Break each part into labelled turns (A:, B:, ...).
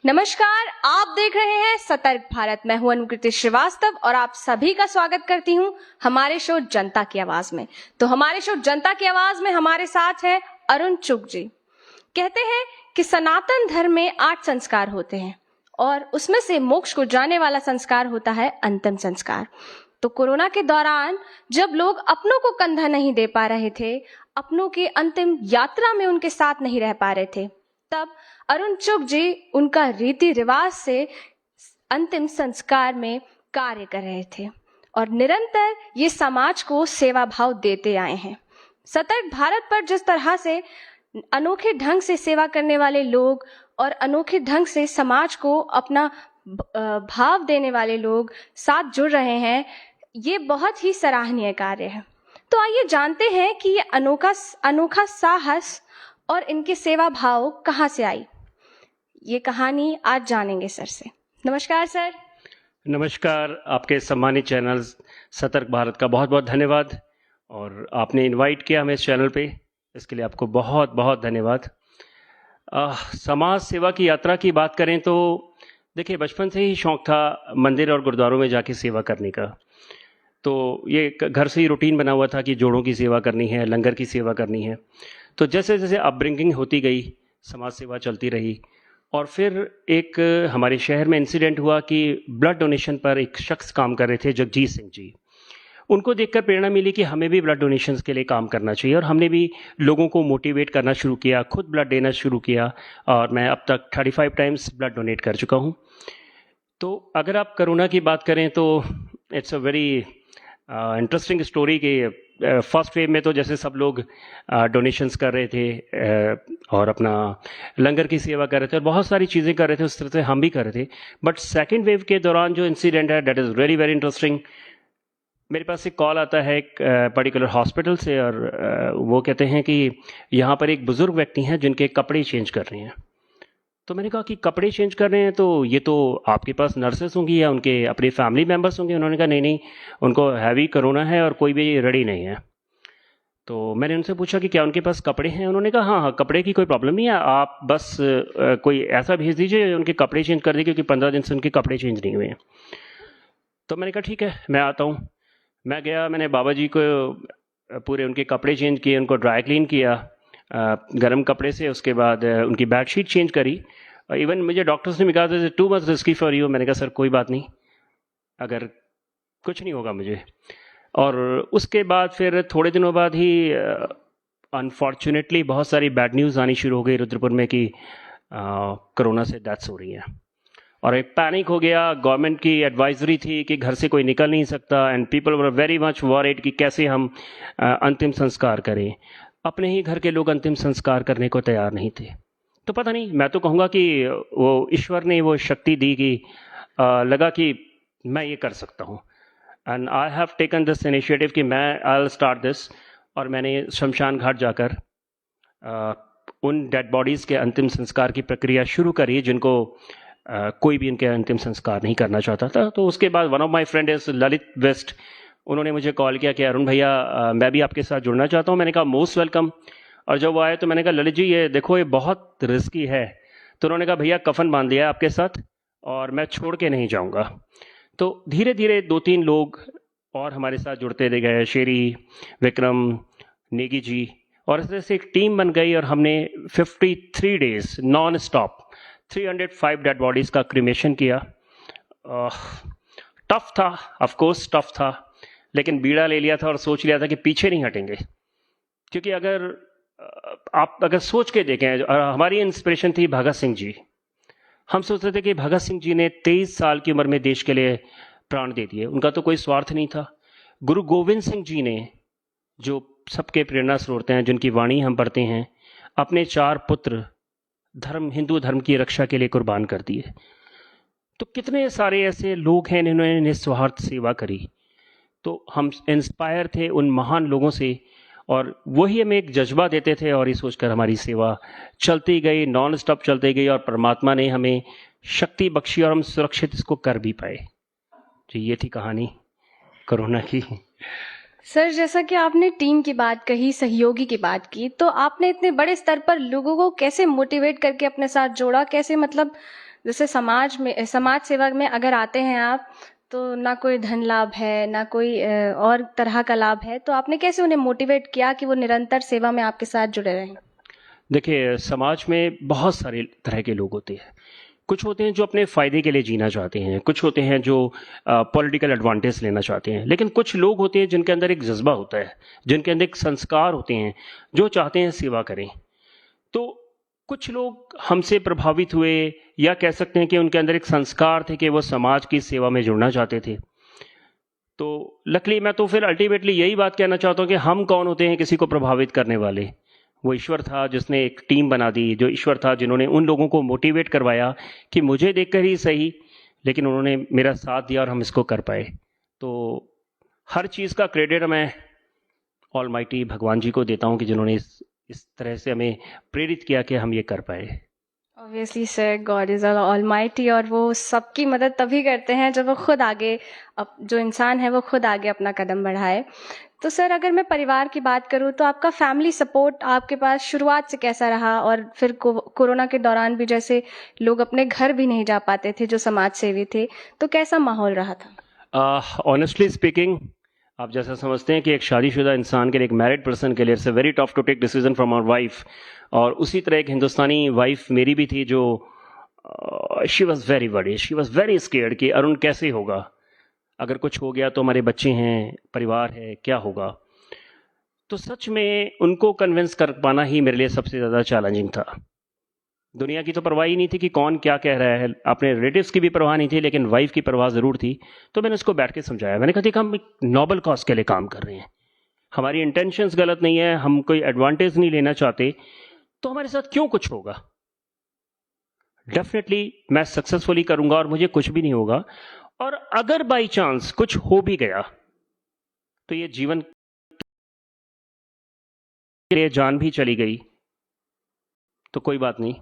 A: नमस्कार, आप देख रहे हैं सतर्क भारत। मैं हूं अनुकृति श्रीवास्तव और आप सभी का स्वागत करती हूं हमारे शो जनता की आवाज में। तो हमारे शो जनता की आवाज में हमारे साथ है अरुण चुग जी। कहते हैं कि सनातन धर्म में 8 संस्कार होते हैं और उसमें से मोक्ष को जाने वाला संस्कार होता है अंतिम संस्कार। तो कोरोना के दौरान जब लोग अपनों को कंधा नहीं दे पा रहे थे, अपनों की अंतिम यात्रा में उनके साथ नहीं रह पा रहे थे, तब अरुण चुग जी उनका रीति रिवाज से अंतिम संस्कार में कार्य कर रहे थे और निरंतर ये समाज को सेवा भाव देते आए हैं। सतर्क भारत पर जिस तरह से अनोखे ढंग से सेवा करने वाले लोग और अनोखे ढंग से समाज को अपना भाव देने वाले लोग साथ जुड़ रहे हैं, ये बहुत ही सराहनीय कार्य है। तो आइए जानते हैं कि ये अनोखा साहस और इनके सेवा भाव कहाँ से आई। ये कहानी आज जानेंगे सर से। नमस्कार सर।
B: नमस्कार, आपके सम्मानित चैनल सतर्क भारत का बहुत बहुत धन्यवाद और आपने इनवाइट किया हमें इस चैनल पे, इसके लिए आपको बहुत बहुत धन्यवाद। समाज सेवा की यात्रा की बात करें तो देखिए, बचपन से ही शौक़ था मंदिर और गुरुद्वारों में जाके सेवा करने का। तो ये घर से ही रूटीन बना हुआ था कि जोड़ों की सेवा करनी है, लंगर की सेवा करनी है। तो जैसे जैसे अपब्रिंगिंग होती गई, समाज सेवा चलती रही और फिर एक हमारे शहर में इंसिडेंट हुआ कि ब्लड डोनेशन पर एक शख्स काम कर रहे थे, जगजीत सिंह जी। उनको देखकर प्रेरणा मिली कि हमें भी ब्लड डोनेशन के लिए काम करना चाहिए और हमने भी लोगों को मोटिवेट करना शुरू किया, खुद ब्लड देना शुरू किया और मैं अब तक 35 टाइम्स ब्लड डोनेट कर चुका हूँ। तो अगर आप कोरोना की बात करें तो it's a very interesting story कि फर्स्ट वेव में तो जैसे सब लोग डोनेशंस कर रहे थे और अपना लंगर की सेवा कर रहे थे और बहुत सारी चीज़ें कर रहे थे, उस तरह से हम भी कर रहे थे। बट सेकेंड वेव के दौरान जो इंसिडेंट है that is very very interesting. मेरे पास एक कॉल आता है एक पर्टिकुलर हॉस्पिटल से और वो कहते हैं कि यहाँ पर एक बुज़ुर्ग व्यक्ति हैं जिनके कपड़े चेंज कर रहे हैं। तो मैंने कहा कि कपड़े चेंज कर रहे हैं तो ये तो आपके पास नर्सेस होंगी या उनके अपने फैमिली मेम्बर्स होंगे। उन्होंने कहा नहीं, उनको हैवी कोरोना है और कोई भी रेडी नहीं है। तो मैंने उनसे पूछा कि क्या उनके पास कपड़े हैं। उन्होंने कहा हाँ, कपड़े की कोई प्रॉब्लम नहीं है, आप बस कोई ऐसा भेज दीजिए उनके कपड़े चेंज कर दीजिए, क्योंकि 15 दिन से उनके कपड़े चेंज नहीं हुए हैं। तो मैंने कहा ठीक है, मैं आता हूँ। मैं गया, मैंने बाबा जी को पूरे उनके कपड़े चेंज किए, उनको ड्राई क्लीन किया गर्म कपड़े से, उसके बाद उनकी बेडशीट चेंज करी। इवन मुझे डॉक्टर्स ने भी कहा था too much risky for you. मैंने कहा सर कोई बात नहीं, अगर कुछ नहीं होगा मुझे। और उसके बाद फिर थोड़े दिनों बाद ही अनफॉर्चुनेटली बहुत सारी बैड न्यूज़ आनी शुरू हो गई रुद्रपुर में कि कोरोना से डेथ्स हो रही हैं और एक पैनिक हो गया। गवर्नमेंट की एडवाइजरी थी कि घर से कोई निकल नहीं सकता and people were very much worried कि कैसे हम अंतिम संस्कार करें। अपने ही घर के लोग अंतिम संस्कार करने को तैयार नहीं थे। तो पता नहीं, मैं तो कहूँगा कि वो ईश्वर ने वो शक्ति दी कि लगा कि मैं ये कर सकता हूँ and I have taken this initiative कि मैं आई विल स्टार्ट दिस। और मैंने शमशान घाट जाकर उन डेड बॉडीज़ के अंतिम संस्कार की प्रक्रिया शुरू करी जिनको कोई भी इनके अंतिम संस्कार नहीं करना चाहता था। तो उसके बाद one of my friend is Lalit वेस्ट, उन्होंने मुझे कॉल किया कि अरुण भैया मैं भी आपके साथ जुड़ना चाहता हूँ। मैंने कहा मोस्ट वेलकम। और जब वो आए तो मैंने कहा ललित जी ये देखो ये बहुत रिस्की है। तो उन्होंने कहा भैया कफन बांध दिया आपके साथ और मैं छोड़ के नहीं जाऊँगा। तो धीरे धीरे 2-3 लोग और हमारे साथ जुड़ते गए, शेरी, विक्रम, नेगी जी, और इस तरह से एक टीम बन गई और हमने 53 days non stop 305 dead bodies का क्रिमेशन किया। टफ था, ऑफ कोर्स टफ था, लेकिन बीड़ा ले लिया था और सोच लिया था कि पीछे नहीं हटेंगे। क्योंकि अगर आप सोच के देखें, हमारी इंस्पिरेशन थी भगत सिंह जी। हम सोचते थे कि भगत सिंह जी ने 23 साल की उम्र में देश के लिए प्राण दे दिए, उनका तो कोई स्वार्थ नहीं था। गुरु गोविंद सिंह जी ने, जो सबके प्रेरणा स्रोत हैं, जिनकी वाणी हम पढ़ते हैं, अपने 4 पुत्र हिंदू धर्म की रक्षा के लिए कुर्बान कर दिए। तो कितने सारे ऐसे लोग हैं जिन्होंने निस्वार्थ सेवा करी। तो हम इंस्पायर थे उन महान लोगों से और वही हमें एक जज्बा देते थे और ये सोचकर हमारी सेवा चलती गई, नॉन स्टॉप चलती गई और परमात्मा ने हमें शक्ति बख्शी और हम सुरक्षित इसको कर भी पाए। तो ये थी कहानी कोरोना की।
A: सर, जैसा कि आपने टीम की बात कही, सहयोगी की बात की, तो आपने इतने बड़े स्तर पर लोगों को कैसे मोटिवेट करके अपने साथ जोड़ा, कैसे मतलब जैसे समाज सेवा में अगर आते हैं आप, तो ना कोई धन लाभ है, ना कोई और तरह का लाभ है, तो आपने कैसे उन्हें मोटिवेट किया कि वो निरंतर सेवा में आपके साथ जुड़े रहें?
B: देखिए, समाज में बहुत सारे तरह के लोग होते हैं। कुछ होते हैं जो अपने फ़ायदे के लिए जीना चाहते हैं, कुछ होते हैं जो पॉलिटिकल एडवांटेज लेना चाहते हैं, लेकिन कुछ लोग होते हैं जिनके अंदर एक जज्बा होता है, जिनके अंदर एक संस्कार होते हैं, जो चाहते हैं सेवा करें। तो कुछ लोग हमसे प्रभावित हुए, या कह सकते हैं कि उनके अंदर एक संस्कार थे कि वो समाज की सेवा में जुड़ना चाहते थे। तो लकली मैं तो फिर अल्टीमेटली यही बात कहना चाहता हूँ कि हम कौन होते हैं किसी को प्रभावित करने वाले। वो ईश्वर था जिसने एक टीम बना दी, जो ईश्वर था जिन्होंने उन लोगों को मोटिवेट करवाया कि मुझे देखकर ही सही, लेकिन उन्होंने मेरा साथ दिया और हम इसको कर पाए। तो हर चीज़ का क्रेडिट मैं ऑलमाइटी भगवान जी को देता हूँ कि जिन्होंने इस तरह से हमें प्रेरित किया कि हम ये कर पाए।
A: Obviously sir, God is almighty, और वो सबकी मदद तभी करते हैं जब वो खुद आगे, जो इंसान है वो खुद आगे अपना कदम बढ़ाए। तो सर, अगर मैं परिवार की बात करूँ, तो आपका फैमिली सपोर्ट आपके पास शुरुआत से कैसा रहा? और फिर कोरोना के दौरान भी जैसे लोग अपने घर भी नहीं जा पाते थे जो समाज सेवी थे, तो कैसा माहौल रहा था?
B: ऑनेस्टली स्पीकिंग, आप जैसा समझते हैं कि एक शादीशुदा इंसान के लिए, एक मैरिड पर्सन के लिए it's a very tough to take decision from our wife, और उसी तरह एक हिंदुस्तानी वाइफ मेरी भी थी जो she was very worry, she was very scared कि अरुण कैसे होगा, अगर कुछ हो गया तो हमारे बच्चे हैं, परिवार है, क्या होगा। तो सच में उनको कन्विंस कर पाना ही मेरे लिए सबसे ज़्यादा चैलेंजिंग था। दुनिया की तो परवाह ही नहीं थी कि कौन क्या कह रहा है, अपने रिलेटिव्स की भी परवाह नहीं थी, लेकिन वाइफ की परवाह ज़रूर थी। तो मैंने उसको बैठ के समझाया, मैंने कहा, देखा, हम एक नोबल कॉज के लिए काम कर रहे हैं, हमारी इंटेंशंस गलत नहीं है, हम कोई एडवांटेज नहीं लेना चाहते, तो हमारे साथ क्यों कुछ होगा। डेफिनेटली मैं सक्सेसफुली करूंगा और मुझे कुछ भी नहीं होगा, और अगर बाई चांस कुछ हो भी गया तो ये जीवन के लिए जान भी चली गई तो कोई बात नहीं।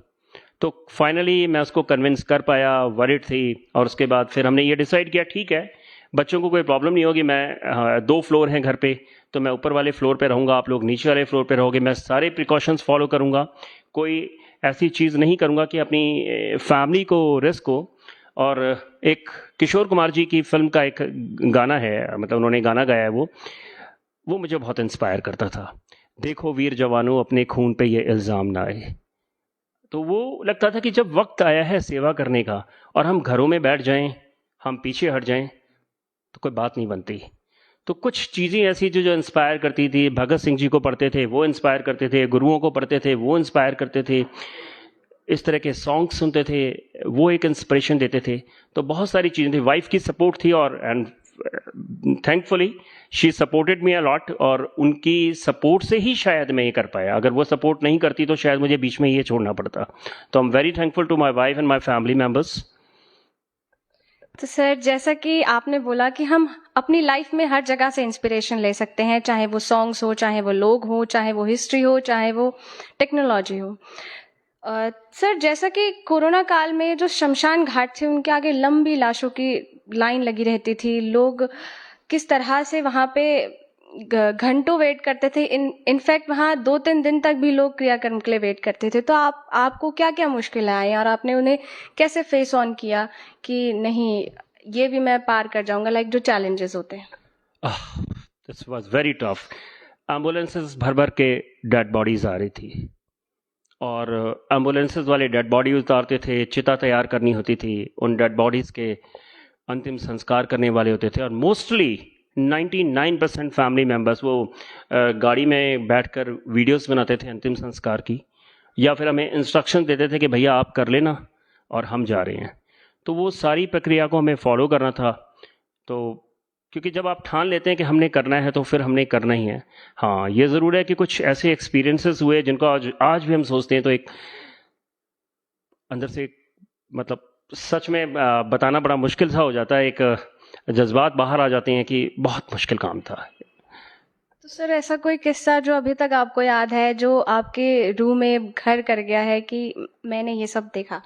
B: तो फाइनली मैं उसको कन्विंस कर पाया, वरिड थी, और उसके बाद फिर हमने ये डिसाइड किया, ठीक है, बच्चों को कोई प्रॉब्लम नहीं होगी, मैं 2 फ्लोर हैं घर पे, तो मैं ऊपर वाले फ्लोर पे रहूँगा, आप लोग नीचे वाले फ्लोर पे रहोगे, मैं सारे प्रिकॉशंस फॉलो करूँगा, कोई ऐसी चीज़ नहीं करूँगा कि अपनी फैमिली को रिस्क हो। और एक किशोर कुमार जी की फिल्म का एक गाना है, मतलब उन्होंने गाना गाया है, वो मुझे बहुत इंस्पायर करता था, देखो वीर जवानों अपने खून पे ये इल्ज़ाम ना आए। तो वो लगता था कि जब वक्त आया है सेवा करने का और हम घरों में बैठ जाएं, हम पीछे हट जाएं, तो कोई बात नहीं बनती। तो कुछ चीज़ें ऐसी जो इंस्पायर करती थी, भगत सिंह जी को पढ़ते थे वो इंस्पायर करते थे, गुरुओं को पढ़ते थे वो इंस्पायर करते थे, इस तरह के सॉन्ग सुनते थे वो एक इंस्पिरेशन देते थे। तो बहुत सारी चीज़ें थी, वाइफ की सपोर्ट थी, और and thankfully she supported me a lot, और उनकी सपोर्ट से ही शायद मैं ये कर पाया। अगर वो सपोर्ट नहीं करती तो शायद मुझे बीच में ये छोड़ना पड़ता। तो I am very thankful to my wife and my family members.
A: तो सर, जैसा कि आपने बोला कि हम अपनी लाइफ में हर जगह से इंस्पिरेशन ले सकते हैं, चाहे वो सॉन्ग्स हो, चाहे वो लोग हो, चाहे वो हिस्ट्री हो, चाहे वो टेक्नोलॉजी हो। सर, जैसा कि कोरोना काल में जो शमशान घाट थे, उनके आगे लंबी लाशों की लाइन लगी रहती थी, लोग किस तरह से वहाँ पे घंटों वेट करते थे, इनफैक्ट वहाँ 2-3 दिन तक भी लोग क्रियाक्रम के लिए वेट करते थे। तो आपको क्या क्या मुश्किलें आई और आपने उन्हें कैसे फेस ऑन किया कि नहीं, ये भी मैं पार कर जाऊंगा, लाइक जो चैलेंजेस होते हैं?
B: This was very tough. Ambulances भर भर के डेड बॉडीज आ रही थी, और एम्बुलेंसेस वाले डेड बॉडी उतारते थे, चिता तैयार करनी होती थी, उन डेड बॉडीज़ के अंतिम संस्कार करने वाले होते थे, और मोस्टली 99% फैमिली मेम्बर्स वो गाड़ी में बैठकर वीडियोस बनाते थे अंतिम संस्कार की, या फिर हमें इंस्ट्रक्शन देते थे कि भैया आप कर लेना और हम जा रहे हैं। तो वो सारी प्रक्रिया को हमें फॉलो करना था। तो क्योंकि जब आप ठान लेते हैं कि हमने करना है तो फिर हमने करना ही है। हाँ, ये ज़रूर है कि कुछ ऐसे एक्सपीरियंसेस हुए जिनको आज भी हम सोचते हैं तो एक अंदर से, मतलब सच में बताना बड़ा मुश्किल सा हो जाता है, एक जज्बात बाहर आ जाते हैं कि बहुत मुश्किल काम था।
A: तो सर, ऐसा कोई किस्सा जो अभी तक आपको याद है, जो आपके रूह में घर कर गया है कि मैंने ये सब देखा?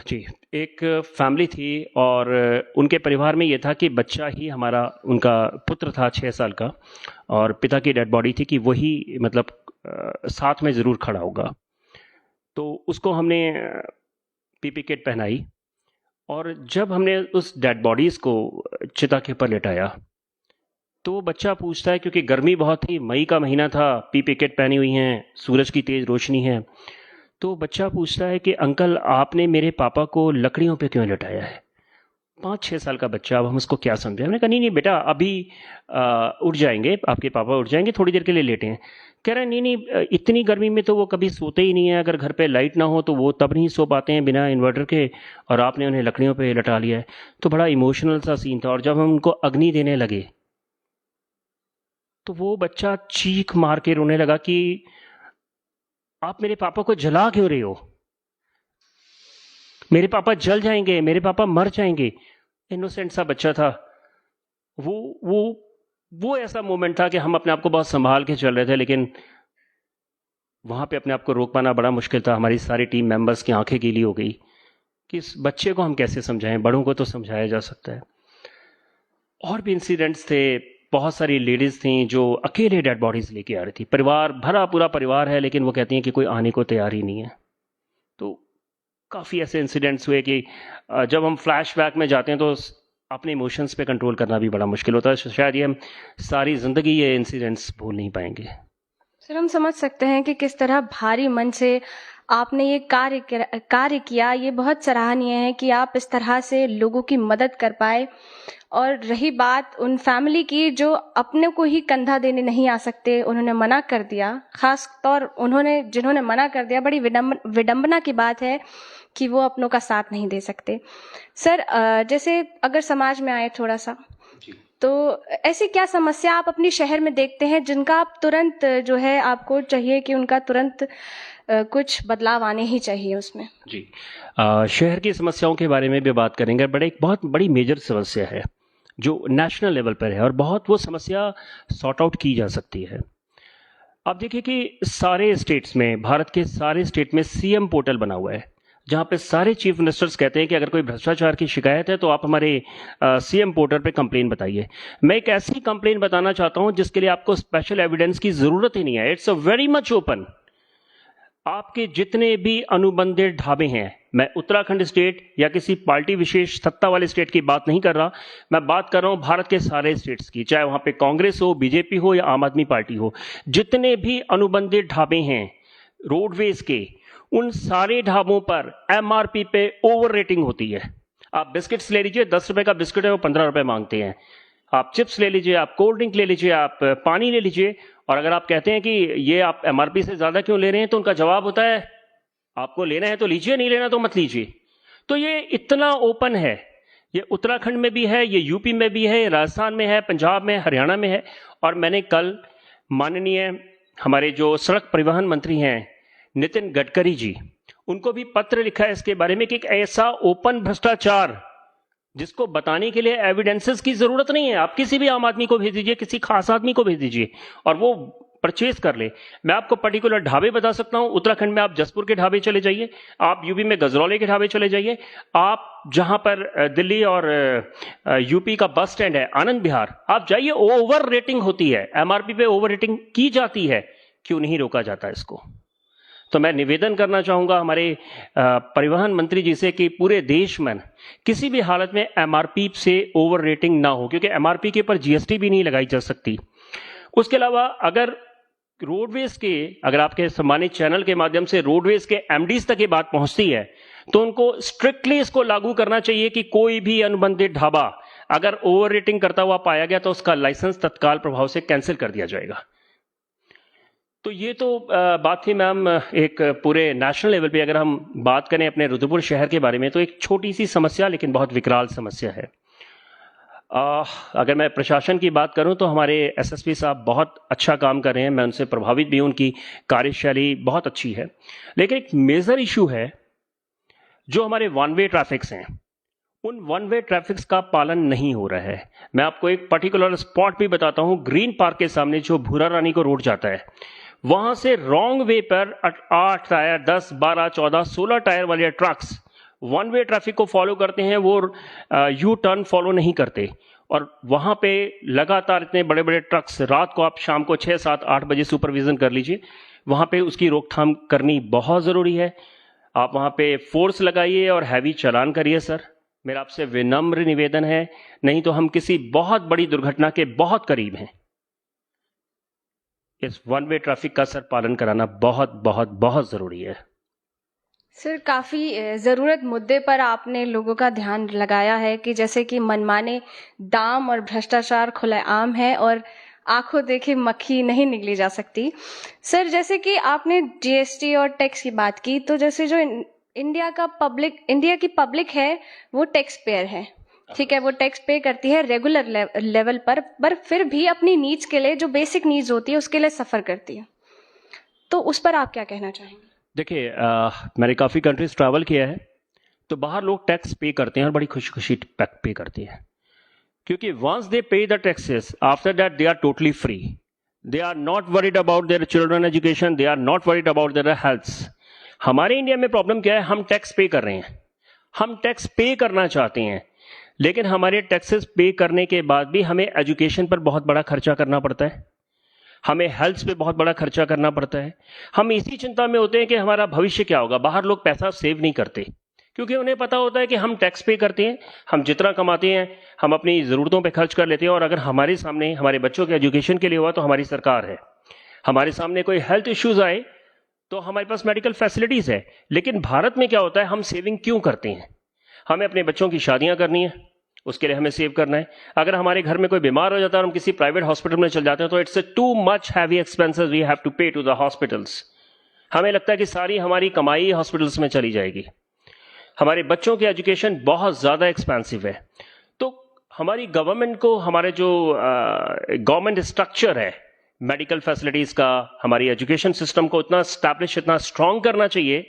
B: जी, एक फैमिली थी, और उनके परिवार में ये था कि बच्चा ही हमारा, उनका पुत्र था 6 साल का, और पिता की डेड बॉडी थी कि वही मतलब साथ में ज़रूर खड़ा होगा। तो उसको हमने पीपी किट पहनाई और जब हमने उस डेड बॉडीज़ को चिता के ऊपर लेटाया तो वो बच्चा पूछता है, क्योंकि गर्मी बहुत थी, मई का महीना था, पीपी किट पहनी हुई हैं, सूरज की तेज़ रोशनी है, तो बच्चा पूछता है कि अंकल आपने मेरे पापा को लकड़ियों पे क्यों लिटाया है? 5-6 साल का बच्चा, अब हम उसको क्या समझें? हमने कहा नहीं नहीं बेटा, अभी उठ जाएंगे, आपके पापा उठ जाएंगे, थोड़ी देर के लिए लेटे हैं। कह रहा है नहीं नहीं, इतनी गर्मी में तो वो कभी सोते ही नहीं है, अगर घर पे लाइट ना हो तो वो तब नहीं सो पाते हैं बिना इन्वर्टर के, और आपने उन्हें लकड़ियों पे लटा लिया है। तो बड़ा इमोशनल सा सीन था। और जब हम उनको अग्नि देने लगे तो वो बच्चा चीख मार के रोने लगा कि आप मेरे पापा को जला क्यों रहे हो? मेरे पापा जल जाएंगे, मेरे पापा मर जाएंगे। इनोसेंट सा बच्चा था वो। वो ऐसा मोमेंट था कि हम अपने आप को बहुत संभाल के चल रहे थे, लेकिन वहां पे अपने आप को रोक पाना बड़ा मुश्किल था। हमारी सारी टीम मेंबर्स की आंखें गीली हो गई कि इस बच्चे को हम कैसे समझाएं, बड़ों को तो समझाया जा सकता है। और भी इंसिडेंट्स थे, बहुत सारी लेडीज थी जो अकेले डेड बॉडीज लेके आ रही थी। परिवार भरा पूरा परिवार है, लेकिन वो कहती हैं कि कोई आने को तैयार ही नहीं है। तो काफ़ी ऐसे इंसिडेंट्स हुए कि जब हम फ्लैशबैक में जाते हैं तो अपने इमोशंस पे कंट्रोल करना भी बड़ा मुश्किल होता है। शायद ये हम सारी ज़िंदगी ये इंसिडेंट्स भूल नहीं पाएंगे।
A: सर, हम समझ सकते हैं कि किस तरह भारी मन से आपने ये कार्य किया। ये बहुत सराहनीय है कि आप इस तरह से लोगों की मदद कर पाए। और रही बात उन फैमिली की जो अपने को ही कंधा देने नहीं आ सकते, उन्होंने मना कर दिया। खास तौर जिन्होंने मना कर दिया, बड़ी विडंबना की बात है कि वो अपनों का साथ नहीं दे सकते। सर, जैसे अगर समाज में आए थोड़ा सा, तो ऐसी क्या समस्या आप अपने शहर में देखते हैं जिनका आप तुरंत जो है आपको चाहिए कि उनका तुरंत कुछ बदलाव आने ही चाहिए उसमें?
B: जी, शहर की समस्याओं के बारे में भी बात करेंगे। एक बहुत बड़ी मेजर समस्या है जो नेशनल लेवल पर है और बहुत वो समस्या सॉर्ट आउट की जा सकती है। आप देखिए कि सारे स्टेट्स में, भारत के सारे स्टेट में सीएम पोर्टल बना हुआ है, जहां पे सारे चीफ मिनिस्टर्स कहते हैं कि अगर कोई भ्रष्टाचार की शिकायत है तो आप हमारे सीएम पोर्टल पे कंप्लेन बताइए। मैं एक ऐसी कंप्लेन बताना चाहता हूं जिसके लिए आपको स्पेशल एविडेंस की जरूरत ही नहीं है। It's a very much open. आपके जितने भी अनुबंधित ढाबे हैं, मैं उत्तराखंड स्टेट या किसी पार्टी विशेष सत्ता वाले स्टेट की बात नहीं कर रहा, मैं बात कर रहा हूं भारत के सारे स्टेट्स की, चाहे वहां पे कांग्रेस हो, बीजेपी हो या आम आदमी पार्टी हो। जितने भी अनुबंधित ढाबे हैं रोडवेज के, उन सारे ढाबों पर एमआरपी पे ओवर रेटिंग होती है। आप बिस्किट्स ले लीजिए, 10 रुपए का बिस्किट है वो 15 रुपए मांगते हैं। आप चिप्स ले लीजिए, आप कोल्ड ड्रिंक ले लीजिए, आप पानी ले लीजिए, और अगर आप कहते हैं कि ये आप एमआरपी से ज्यादा क्यों ले रहे हैं, तो उनका जवाब होता है आपको लेना है तो लीजिए, नहीं लेना तो मत लीजिए। तो ये इतना ओपन है। ये उत्तराखंड में भी है, ये यूपी में भी है, राजस्थान में है, पंजाब में, हरियाणा में है। और मैंने कल माननीय हमारे जो सड़क परिवहन मंत्री हैं नितिन गडकरी जी, उनको भी पत्र लिखा है इसके बारे में कि एक ऐसा ओपन भ्रष्टाचार जिसको बताने के लिए एविडेंसेस की जरूरत नहीं है। आप किसी भी आम आदमी को भेज दीजिए, किसी खास आदमी को भेज दीजिए और वो परचेज कर ले। मैं आपको पर्टिकुलर ढाबे बता सकता हूं। उत्तराखंड में आप जसपुर के ढाबे चले जाइए, आप यूपी में गजरौले के ढाबे चले जाइए, आप जहां पर दिल्ली और यूपी का बस स्टैंड है आनंद विहार, आप जाइए, ओवर रेटिंग होती है, एमआरपी पे ओवर रेटिंग की जाती है। क्यों नहीं रोका जाता इसको? तो मैं निवेदन करना चाहूंगा हमारे परिवहन मंत्री जी से कि पूरे देश में किसी भी हालत में एमआरपी से ओवर रेटिंग ना हो, क्योंकि एमआरपी के ऊपर जीएसटी भी नहीं लगाई जा सकती। उसके अलावा अगर रोडवेज के, अगर आपके सम्मानित चैनल के माध्यम से रोडवेज के एमडीज तक ये बात पहुंचती है तो उनको स्ट्रिक्टली इसको लागू करना चाहिए कि कोई भी अनुबंधित ढाबा अगर ओवर रेटिंग करता हुआ पाया गया तो उसका लाइसेंस तत्काल प्रभाव से कैंसिल कर दिया जाएगा। तो ये तो बात थी मैम एक पूरे नेशनल लेवल पे। अगर हम बात करें अपने रुद्रपुर शहर के बारे में तो एक छोटी सी समस्या लेकिन बहुत विकराल समस्या है। अगर मैं प्रशासन की बात करूं तो हमारे एसएसपी साहब बहुत अच्छा काम कर रहे हैं, मैं उनसे प्रभावित भी हूं, उनकी कार्यशैली बहुत अच्छी है। लेकिन एक मेजर इशू है जो हमारे वन वे ट्रैफिक्स हैं, उन वन वे ट्रैफिक्स का पालन नहीं हो रहा है। मैं आपको एक पर्टिकुलर स्पॉट भी बताता हूं, ग्रीन पार्क के सामने जो भूरा रानी को रोड जाता है, वहां से रॉन्ग वे पर 8 टायर, 10, 12, 14, 16 टायर वाले ट्रक्स वन वे ट्रैफिक को फॉलो करते हैं, वो यू टर्न फॉलो नहीं करते। और वहां पे लगातार इतने बड़े बड़े ट्रक्स, रात को आप शाम को 6, 7, 8 बजे सुपरविजन कर लीजिए, वहां पे उसकी रोकथाम करनी बहुत जरूरी है। आप वहाँ पे फोर्स लगाइए और हैवी चालान करिए सर। मेरा आपसे विनम्र निवेदन है, नहीं तो हम किसी बहुत बड़ी दुर्घटना के बहुत करीब हैं। इस वन वे ट्रैफिक का सर पालन कराना बहुत बहुत बहुत ज़रूरी है।
A: सर काफ़ी ज़रूरत मुद्दे पर आपने लोगों का ध्यान लगाया है कि जैसे कि मनमाने दाम और भ्रष्टाचार खुलेआम है और आंखों देखे मक्खी नहीं निगली जा सकती। सर जैसे कि आपने जीएसटी और टैक्स की बात की, तो जैसे जो इंडिया की पब्लिक है वो टैक्स पेयर है, ठीक है, वो टैक्स पे करती है रेगुलर लेवल पर फिर भी अपनी नीड्स के लिए, जो बेसिक नीड्स होती है उसके लिए सफ़र करती है। तो उस पर आप क्या कहना चाहेंगे?
B: देखिए, मैंने काफ़ी कंट्रीज ट्रैवल किया है, तो बाहर लोग टैक्स पे करते हैं और बड़ी खुशी खुशी पे करते हैं, क्योंकि once they pay the taxes, after that they are totally free. They are not worried about their children education, they are not worried about their health. हमारे इंडिया में प्रॉब्लम क्या है, हम टैक्स पे कर रहे हैं, हम टैक्स पे करना चाहते हैं, लेकिन हमारे टैक्सेस पे करने के बाद भी हमें एजुकेशन पर बहुत बड़ा खर्चा करना पड़ता है, हमें हेल्थ पे बहुत बड़ा खर्चा करना पड़ता है। हम इसी चिंता में होते हैं कि हमारा भविष्य क्या होगा। बाहर लोग पैसा सेव नहीं करते, क्योंकि उन्हें पता होता है कि हम टैक्स पे करते हैं, हम जितना कमाते हैं हम अपनी ज़रूरतों पे खर्च कर लेते हैं, और अगर हमारे सामने हमारे बच्चों के एजुकेशन के लिए हुआ तो हमारी सरकार है, हमारे सामने कोई हेल्थ इश्यूज़ आए तो हमारे पास मेडिकल फैसिलिटीज़ है। लेकिन भारत में क्या होता है, हम सेविंग क्यों करते हैं? हमें अपने बच्चों की शादियाँ करनी है, उसके लिए हमें सेव करना है। अगर हमारे घर में कोई बीमार हो जाता है और हम किसी प्राइवेट हॉस्पिटल में चल जाते हैं तो it's too much heavy expenses we have to pay to the hospitals. हमें लगता है कि सारी हमारी कमाई हॉस्पिटल्स में चली जाएगी। हमारे बच्चों की एजुकेशन बहुत ज़्यादा एक्सपेंसिव है। तो हमारी गवर्नमेंट को, हमारे जो गवर्नमेंट स्ट्रक्चर है मेडिकल फैसिलिटीज़ का, हमारी एजुकेशन सिस्टम को इतना स्टैब्लिश, इतना स्ट्रांग करना चाहिए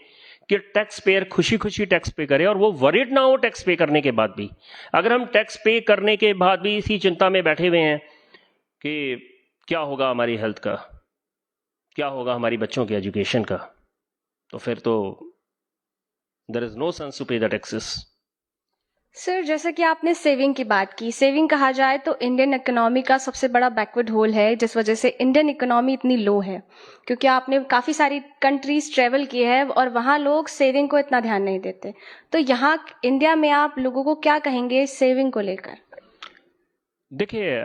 B: कि टैक्स पेयर खुशी खुशी टैक्स पे करे और वो वरीड ना हो टैक्स पे करने के बाद भी। अगर हम टैक्स पे करने के बाद भी इसी चिंता में बैठे हुए हैं कि क्या होगा हमारी हेल्थ का, क्या होगा हमारी बच्चों के एजुकेशन का, तो फिर तो there is no sense to pay the taxes.
A: Sir जैसा कि आपने सेविंग की बात की, सेविंग कहा जाए तो इंडियन इकोनॉमी का सबसे बड़ा बैकवर्ड होल है, जिस वजह से इंडियन इकोनॉमी इतनी लो है, क्योंकि आपने काफ़ी सारी कंट्रीज ट्रेवल की है और वहाँ लोग सेविंग को इतना ध्यान नहीं देते। तो यहाँ इंडिया में आप लोगों को क्या कहेंगे सेविंग को लेकर?
B: देखिए,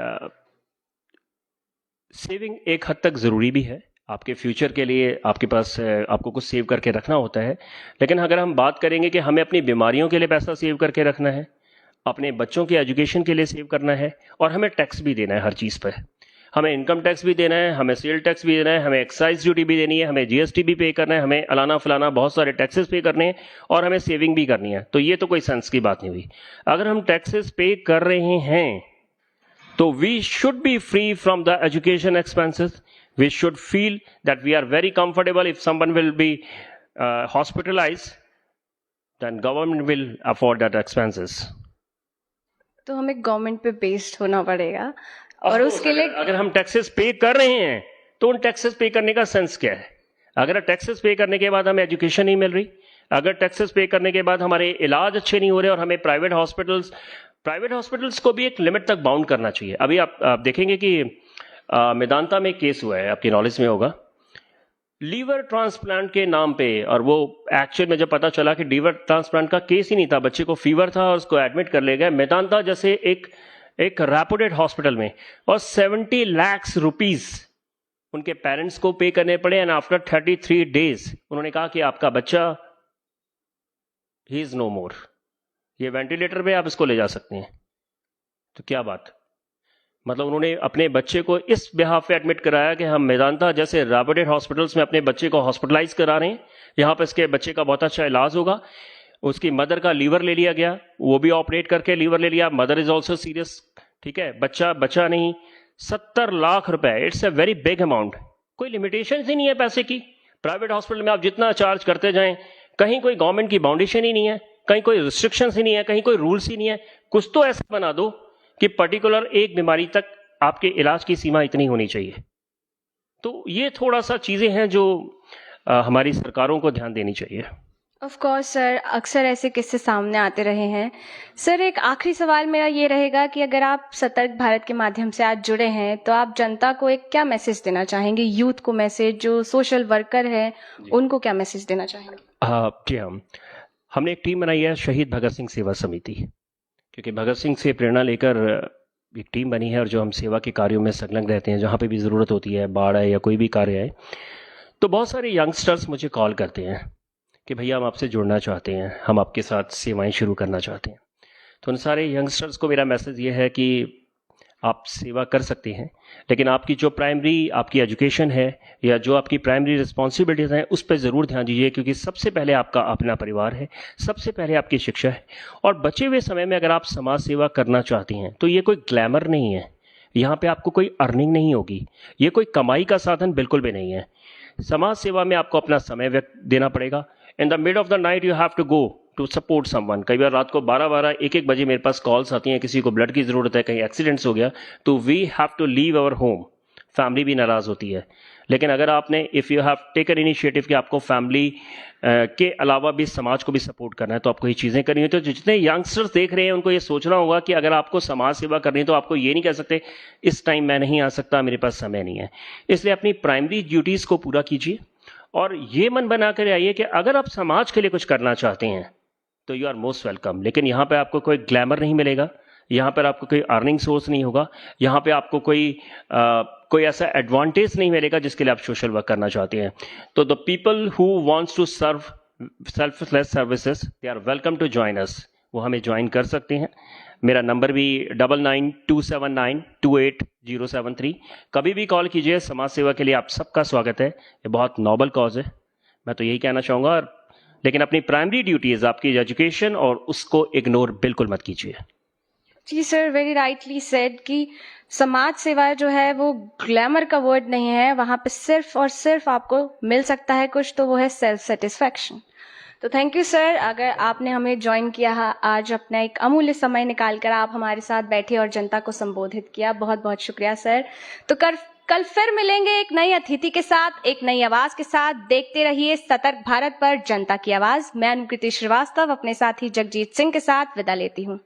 B: सेविंग एक हद तक ज़रूरी भी है, आपके फ्यूचर के लिए आपके पास आपको कुछ सेव करके रखना होता है। लेकिन अगर हम बात करेंगे कि हमें अपनी बीमारियों के लिए पैसा सेव करके रखना है, अपने बच्चों के एजुकेशन के लिए सेव करना है, और हमें टैक्स भी देना है हर चीज़ पर। हमें इनकम टैक्स भी देना है, हमें सेल टैक्स भी देना है, हमें एक्साइज ड्यूटी भी देनी है, हमें जीएसटी भी पे करना है, हमें अलाना फलाना बहुत सारे टैक्सेस पे करने हैं, और हमें सेविंग भी करनी है। तो ये तो कोई सेंस की बात नहीं हुई। अगर हम टैक्सेस पे कर रहे हैं तो we should be free from the education expenses. We should feel that we are very comfortable if someone will be hospitalized, then government will afford that expenses.
A: तो हमें गवर्नमेंट पे बेस्ड होना पड़ेगा, और उसके लिए
B: अगर हम टैक्सेस पे कर रहे हैं तो उन टैक्सेस पे करने का सेंस क्या है? अगर टैक्सेस पे करने के बाद हमें एजुकेशन नहीं मिल रही, अगर टैक्सेस पे करने के बाद हमारे इलाज अच्छे नहीं हो रहे, और हमें प्राइवेट हॉस्पिटल्स को भी एक लिमिट तक बाउंड करना चाहिए। अभी आप देखेंगे कि मेदांता में केस हुआ है, आपकी नॉलेज में होगा, लीवर ट्रांसप्लांट के नाम पे, और वो एक्चुअल में जब पता चला कि लीवर ट्रांसप्लांट का केस ही नहीं था, बच्चे को फीवर था और उसको एडमिट कर ले गए मेदांता जैसे एक रेपुटेड हॉस्पिटल में, और 70 लाख रुपीस उनके पेरेंट्स को पे करने पड़े। एंड आफ्टर 33 डेज उन्होंने कहा कि आपका बच्चा ही इज नो मोर, ये वेंटिलेटर पे आप इसको ले जा सकते हैं। तो क्या बात, मतलब उन्होंने अपने बच्चे को इस बिहाफ पे एडमिट कराया कि हम मेदांता जैसे रेपुटेड हॉस्पिटल्स में अपने बच्चे को हॉस्पिटलाइज करा रहे हैं, यहाँ पर इसके बच्चे का बहुत अच्छा इलाज होगा। उसकी मदर का लीवर ले लिया गया, वो भी ऑपरेट करके लीवर ले लिया, मदर इज ऑल्सो सीरियस, ठीक है, बच्चा बचा नहीं। 70 लाख रुपए, it's a very big amount. कोई लिमिटेशन ही नहीं है पैसे की। प्राइवेट हॉस्पिटल में आप जितना चार्ज करते जाएं, कहीं कोई गवर्नमेंट की बाउंडेशन ही नहीं है, कहीं कोई रिस्ट्रिक्शन ही नहीं है, कहीं कोई रूल्स ही नहीं है। कुछ तो ऐसा बना दो कि पर्टिकुलर एक बीमारी तक आपके इलाज की सीमा इतनी होनी चाहिए। तो ये थोड़ा सा चीज़ें हैं जो हमारी सरकारों को ध्यान देनी चाहिए।
A: ऑफ कोर्स सर, अक्सर ऐसे किस्से सामने आते रहे हैं। सर एक आखिरी सवाल मेरा ये रहेगा कि अगर आप सतर्क भारत के माध्यम से आज जुड़े हैं तो आप जनता को एक क्या मैसेज देना चाहेंगे, यूथ को मैसेज, जो सोशल वर्कर है उनको क्या मैसेज देना चाहेंगे?
B: जी हाँ, हमने एक टीम बनाई है शहीद भगत सिंह सेवा समिति, क्योंकि भगत सिंह से प्रेरणा लेकर एक टीम बनी है और जो हम सेवा के कार्यों में संलग्न रहते हैं, जहाँ पे भी ज़रूरत होती है, बाढ़ है या कोई भी कार्य है, तो बहुत सारे यंगस्टर्स मुझे कॉल करते हैं कि भैया हम आपसे जुड़ना चाहते हैं, हम आपके साथ सेवाएं शुरू करना चाहते हैं। तो उन सारे यंगस्टर्स को मेरा मैसेज ये है कि आप सेवा कर सकते हैं, लेकिन आपकी जो प्राइमरी आपकी एजुकेशन है या जो आपकी प्राइमरी रिस्पॉन्सिबिलिटीज़ हैं उस पर ज़रूर ध्यान दीजिए, क्योंकि सबसे पहले आपका अपना परिवार है, सबसे पहले आपकी शिक्षा है। और बचे हुए समय में अगर आप समाज सेवा करना चाहती हैं तो ये कोई ग्लैमर नहीं है, यहाँ पे आपको कोई अर्निंग नहीं होगी, ये कोई कमाई का साधन बिल्कुल भी नहीं है। समाज सेवा में आपको अपना समय व्यक्त देना पड़ेगा। In the mid of the night you have to go to support someone. कई बार रात को 12-12, 1-1 बजे मेरे पास कॉल्स आती हैं, किसी को ब्लड की ज़रूरत है, कहीं एक्सीडेंट्स हो गया, तो we have to leave our home. Family भी नाराज़ होती है, लेकिन अगर आपने if you have taken initiative कि आपको फैमिली के अलावा भी समाज को भी सपोर्ट करना है, तो आपको ये चीज़ें करनी है। तो जितने यंगस्टर्स देख रहे हैं उनको ये सोचना होगा कि अगर आपको समाज सेवा करनी है तो आपको ये नहीं कह सकते इस टाइम मैं नहीं आ सकता, मेरे पास समय नहीं है। इसलिए अपनी प्राइमरी ड्यूटीज़ को पूरा कीजिए और ये मन बना कर आइए कि अगर आप समाज के लिए कुछ करना चाहते हैं तो यू आर मोस्ट वेलकम। लेकिन यहाँ पे आपको कोई ग्लैमर नहीं मिलेगा, यहाँ पर आपको कोई अर्निंग सोर्स नहीं होगा, यहाँ पे आपको कोई ऐसा एडवांटेज नहीं मिलेगा जिसके लिए आप सोशल वर्क करना चाहते हैं। तो the people who wants to serve selfless services, they are welcome to join us. वो हमें ज्वाइन कर सकते हैं। मेरा नंबर भी 9927928073। कभी भी कॉल कीजिए, समाज सेवा के लिए आप सबका स्वागत है। ये बहुत नोबल कॉज है, मैं तो यही कहना चाहूँगा। लेकिन अपनी प्राइमरी ड्यूटीज आपकी एजुकेशन और उसको इग्नोर बिल्कुल मत कीजिए।
A: जी सर, वेरी राइटली सेड कि समाज सेवा जो है वो ग्लैमर का वर्ड नहीं है, वहाँ पे सिर्फ और सिर्फ आपको मिल सकता है कुछ, तो वो है सेल्फ सेटिस्फैक्शन। तो थैंक यू सर, अगर आपने हमें ज्वाइन किया है आज, अपना एक अमूल्य समय निकालकर आप हमारे साथ बैठे और जनता को संबोधित किया, बहुत बहुत शुक्रिया सर। तो कल फिर मिलेंगे एक नई अतिथि के साथ, एक नई आवाज के साथ। देखते रहिए सतर्क भारत पर जनता की आवाज। मैं अनुकृति श्रीवास्तव अपने साथी जगजीत सिंह के साथ विदा लेती हूँ।